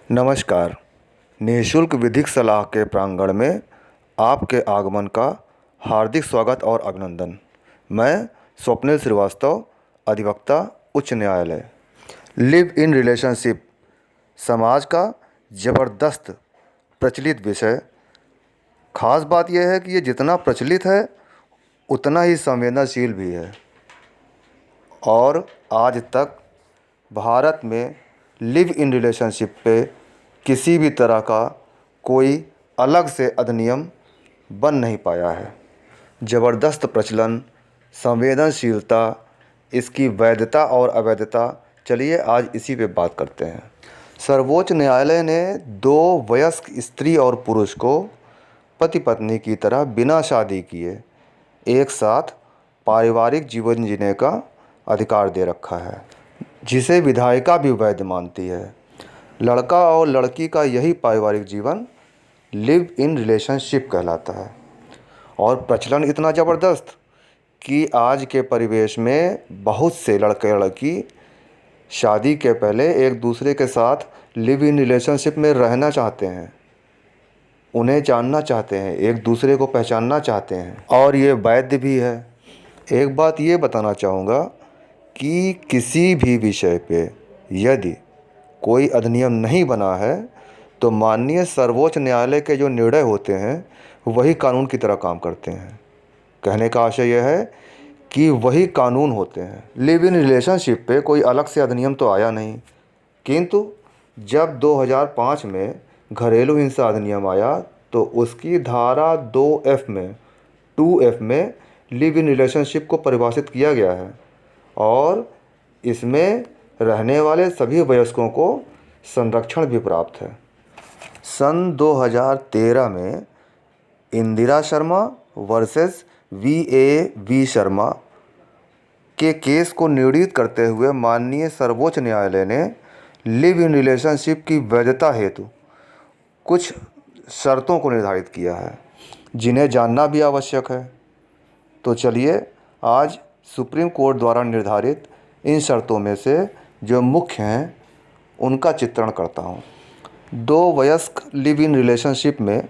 नमस्कार। निःशुल्क विधिक सलाह के प्रांगण में आपके आगमन का हार्दिक स्वागत और अभिनंदन। मैं स्वप्निल श्रीवास्तव, अधिवक्ता, उच्च न्यायालय। लिव इन रिलेशनशिप समाज का ज़बरदस्त प्रचलित विषय। खास बात यह है कि ये जितना प्रचलित है उतना ही संवेदनशील भी है और आज तक भारत में लिव इन रिलेशनशिप पे किसी भी तरह का कोई अलग से अधिनियम बन नहीं पाया है। ज़बरदस्त प्रचलन, संवेदनशीलता, इसकी वैधता और अवैधता, चलिए आज इसी पे बात करते हैं। सर्वोच्च न्यायालय ने दो वयस्क स्त्री और पुरुष को पति पत्नी की तरह बिना शादी किए एक साथ पारिवारिक जीवन जीने का अधिकार दे रखा है, जिसे विधायिका भी वैध मानती है। लड़का और लड़की का यही पारिवारिक जीवन लिव इन रिलेशनशिप कहलाता है और प्रचलन इतना ज़बरदस्त कि आज के परिवेश में बहुत से लड़के लड़की शादी के पहले एक दूसरे के साथ लिव इन रिलेशनशिप में रहना चाहते हैं, उन्हें जानना चाहते हैं, एक दूसरे को पहचानना चाहते हैं और ये वैध भी है। एक बात ये बताना चाहूँगा कि किसी भी विषय पे यदि कोई अधिनियम नहीं बना है तो माननीय सर्वोच्च न्यायालय के जो निर्णय होते हैं वही कानून की तरह काम करते हैं। कहने का आशय यह है कि वही कानून होते हैं। लिव इन रिलेशनशिप पे कोई अलग से अधिनियम तो आया नहीं, किंतु जब 2005 में घरेलू हिंसा अधिनियम आया तो उसकी धारा 2F में लिव इन रिलेशनशिप को परिभाषित किया गया है और इसमें रहने वाले सभी वयस्कों को संरक्षण भी प्राप्त है। सन 2013 में इंदिरा शर्मा वर्सेस VAV शर्मा के केस को निर्णीत करते हुए माननीय सर्वोच्च न्यायालय ने लिव इन रिलेशनशिप की वैधता हेतु कुछ शर्तों को निर्धारित किया है, जिन्हें जानना भी आवश्यक है। तो चलिए आज सुप्रीम कोर्ट द्वारा निर्धारित इन शर्तों में से जो मुख्य हैं उनका चित्रण करता हूँ। दो वयस्क लिव इन रिलेशनशिप में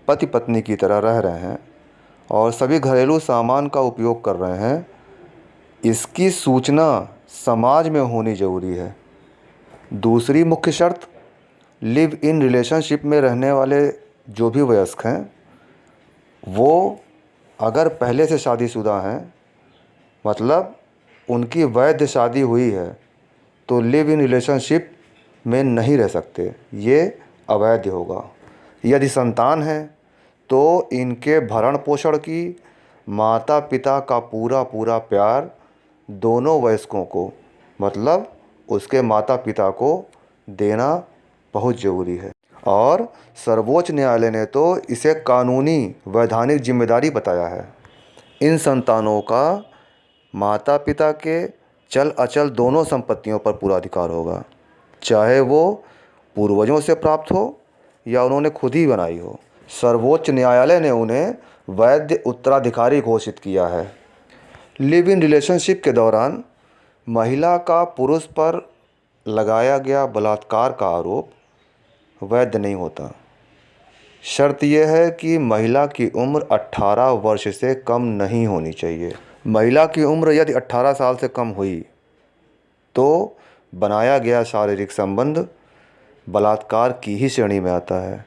पति पत्नी की तरह रह रहे हैं और सभी घरेलू सामान का उपयोग कर रहे हैं, इसकी सूचना समाज में होनी ज़रूरी है। दूसरी मुख्य शर्त, लिव इन रिलेशनशिप में रहने वाले जो भी वयस्क हैं वो अगर पहले से शादीशुदा हैं, मतलब उनकी वैध शादी हुई है, तो लिव इन रिलेशनशिप में नहीं रह सकते, ये अवैध होगा। यदि संतान है तो इनके भरण पोषण की माता पिता का पूरा प्यार दोनों वयस्कों को, मतलब उसके माता पिता को देना बहुत ज़रूरी है और सर्वोच्च न्यायालय ने तो इसे कानूनी वैधानिक जिम्मेदारी बताया है। इन संतानों का माता पिता के चल अचल दोनों संपत्तियों पर पूरा अधिकार होगा, चाहे वो पूर्वजों से प्राप्त हो या उन्होंने खुद ही बनाई हो। सर्वोच्च न्यायालय ने उन्हें वैध उत्तराधिकारी घोषित किया है। लिव इन रिलेशनशिप के दौरान महिला का पुरुष पर लगाया गया बलात्कार का आरोप वैध नहीं होता। शर्त यह है कि महिला की उम्र 18 वर्ष से कम नहीं होनी चाहिए। महिला की उम्र यदि 18 साल से कम हुई तो बनाया गया शारीरिक संबंध बलात्कार की ही श्रेणी में आता है,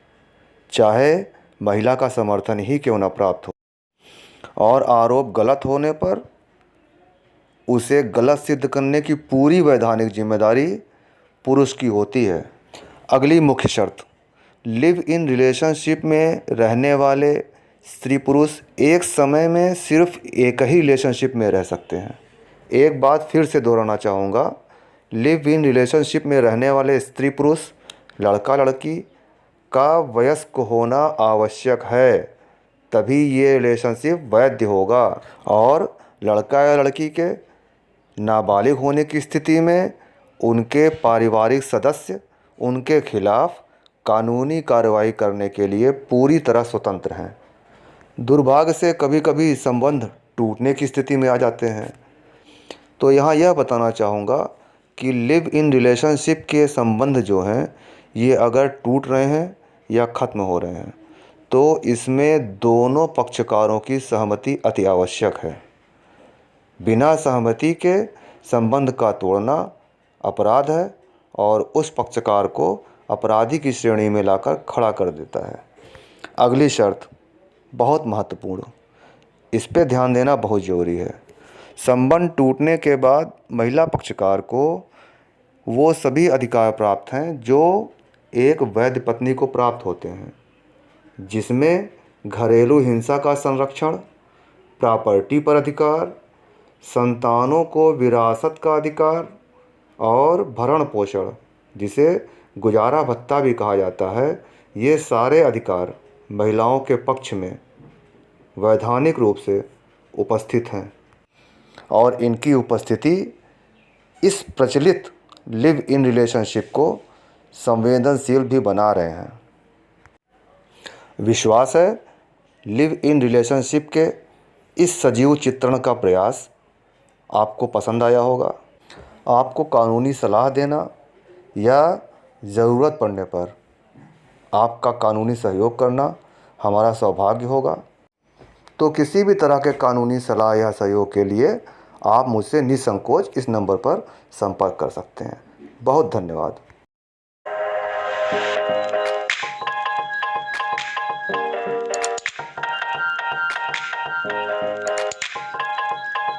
चाहे महिला का समर्थन ही क्यों न प्राप्त हो, और आरोप गलत होने पर उसे गलत सिद्ध करने की पूरी वैधानिक जिम्मेदारी पुरुष की होती है। अगली मुख्य शर्त, लिव इन रिलेशनशिप में रहने वाले स्त्री पुरुष एक समय में सिर्फ एक ही रिलेशनशिप में रह सकते हैं। एक बात फिर से दोहराना चाहूँगा, लिव इन रिलेशनशिप में रहने वाले स्त्री पुरुष, लड़का लड़की का वयस्क होना आवश्यक है, तभी ये रिलेशनशिप वैध होगा और लड़का या लड़की के नाबालिग होने की स्थिति में उनके पारिवारिक सदस्य उनके खिलाफ कानूनी कार्रवाई करने के लिए पूरी तरह स्वतंत्र हैं। दुर्भाग्य से कभी कभी संबंध टूटने की स्थिति में आ जाते हैं, तो यहाँ यह बताना चाहूँगा कि लिव इन रिलेशनशिप के संबंध जो हैं ये अगर टूट रहे हैं या ख़त्म हो रहे हैं तो इसमें दोनों पक्षकारों की सहमति अति आवश्यक है। बिना सहमति के संबंध का तोड़ना अपराध है और उस पक्षकार को अपराधी की श्रेणी में लाकर खड़ा कर देता है। अगली शर्त बहुत महत्वपूर्ण, इस पे ध्यान देना बहुत ज़रूरी है। संबंध टूटने के बाद महिला पक्षकार को वो सभी अधिकार प्राप्त हैं जो एक वैध पत्नी को प्राप्त होते हैं, जिसमें घरेलू हिंसा का संरक्षण, प्रॉपर्टी पर अधिकार, संतानों को विरासत का अधिकार और भरण पोषण, जिसे गुजारा भत्ता भी कहा जाता है, ये सारे अधिकार महिलाओं के पक्ष में वैधानिक रूप से उपस्थित हैं और इनकी उपस्थिति इस प्रचलित लिव इन रिलेशनशिप को संवेदनशील भी बना रहे हैं। विश्वास है लिव इन रिलेशनशिप के इस सजीव चित्रण का प्रयास आपको पसंद आया होगा। आपको कानूनी सलाह देना या ज़रूरत पड़ने पर आपका कानूनी सहयोग करना हमारा सौभाग्य होगा। तो किसी भी तरह के कानूनी सलाह या सहयोग के लिए आप मुझसे निसंकोच इस नंबर पर संपर्क कर सकते हैं। बहुत धन्यवाद।